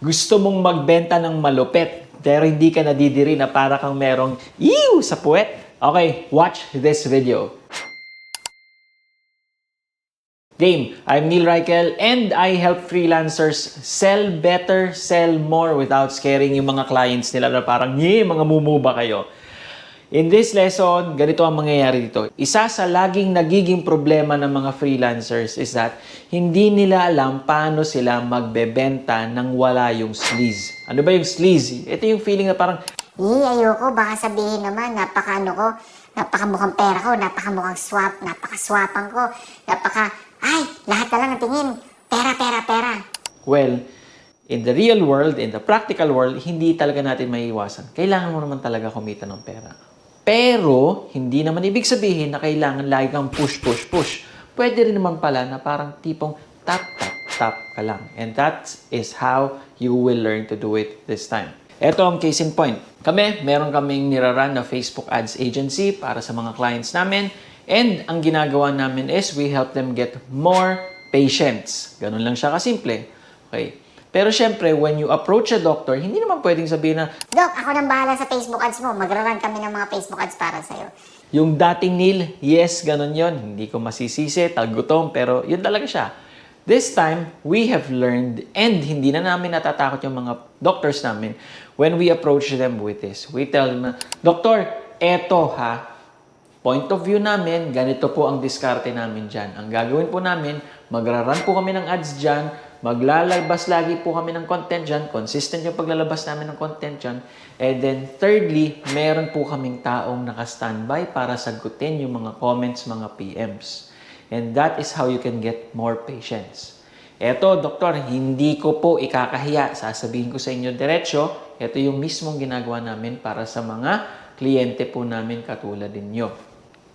Gusto mong magbenta ng malupit, pero hindi ka nadidiri na para kang merong ew sa puwet? Okay, watch this video. Game, I'm Neil Reichel and I help freelancers sell better, sell more without scaring yung mga clients nila na parang, mga mumuba kayo. In this lesson, ganito ang mangyayari dito. Isa sa laging nagiging problema ng mga freelancers is that hindi nila alam paano sila magbebenta nang wala yung sleaze. Ano ba yung sleaze? Ito yung feeling na parang, Ayoko, baka sabihin naman, napakamukhang pera ko, napakaswapan ko, lahat na lang ang tingin, pera. well, in the real world, in the practical world, hindi talaga natin maiiwasan. Kailangan mo naman talaga kumita ng pera. Pero, hindi naman ibig sabihin na kailangan lagi kang push. Pwede rin naman pala na parang tipong tap ka lang. And that is how you will learn to do it this time. Ito ang case in point. Meron kaming niraran na Facebook ads agency para sa mga clients namin. And ang ginagawa namin is we help them get more patients. Ganun lang siya kasimple. Okay. Pero syempre, when you approach a doctor, hindi naman pwedeng sabihin na, Doc, ako nang bahala sa Facebook ads mo. Magra-run kami ng mga Facebook ads para sa'yo. yung dating Neil, yes, ganun yon. Hindi ko masisisi, tagutom, pero yun talaga siya. This time, we have learned, and hindi na namin natatakot yung mga doctors namin when we approach them with this. We tell them na, Doktor, eto ha, point of view namin, ganito po ang diskarte namin dyan. Ang gagawin po namin, magra-run po kami ng ads dyan, maglalabas lagi po kami ng content dyan, consistent yung paglalabas namin ng content dyan, and then thirdly, meron po kaming taong naka-standby para sagutin yung mga comments, mga PMs. And that is how you can get more patients. Eto, doktor, hindi ko po ikakahiya. Sasabihin ko sa inyo diretso, ito yung mismong ginagawa namin para sa mga kliyente po namin katulad ninyo.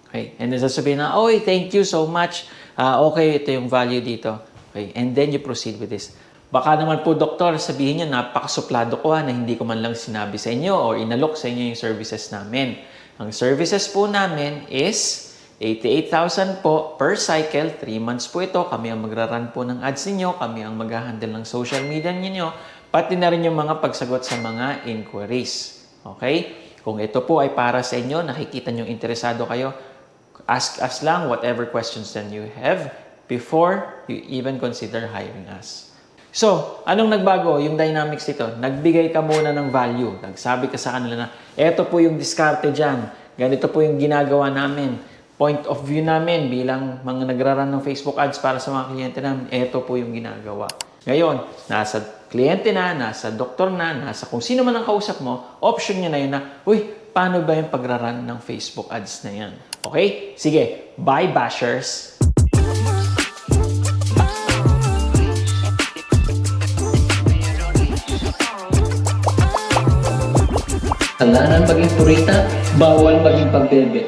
Okay. And then sasabihin na, oy, thank you so much. Okay, ito yung value dito. Okay. And then you proceed with this. Baka naman po, doktor, sabihin niyo, napakasuplado ko na hindi ko man lang sinabi sa inyo or inalok sa inyo yung services namin. Ang services po namin is 88,000 po per cycle. 3 months po ito. Kami ang magra-run po ng ads ninyo. Kami ang mag-handle ng social media ninyo. Pati na rin yung mga pagsagot sa mga inquiries. Okay? Kung ito po ay para sa inyo, nakikita nyo interesado kayo, ask us lang whatever questions that you have before you even consider hiring us. So, anong nagbago? Yung dynamics dito, nagbigay ka muna ng value. Nagsabi ka sa kanila na, eto po yung diskarte dyan. Ganito po yung ginagawa namin. Point of view namin bilang mga nagra-run ng Facebook ads para sa mga kliyente namin, eto po yung ginagawa. Ngayon, nasa kliyente na, nasa doktor na, nasa kung sino man ang kausap mo, option niya na yun na, uy, paano ba yung pagra-run ng Facebook ads na yan? Okay? Sige, bye bashers! Hangganan maging purita, bawal maging pagbebe.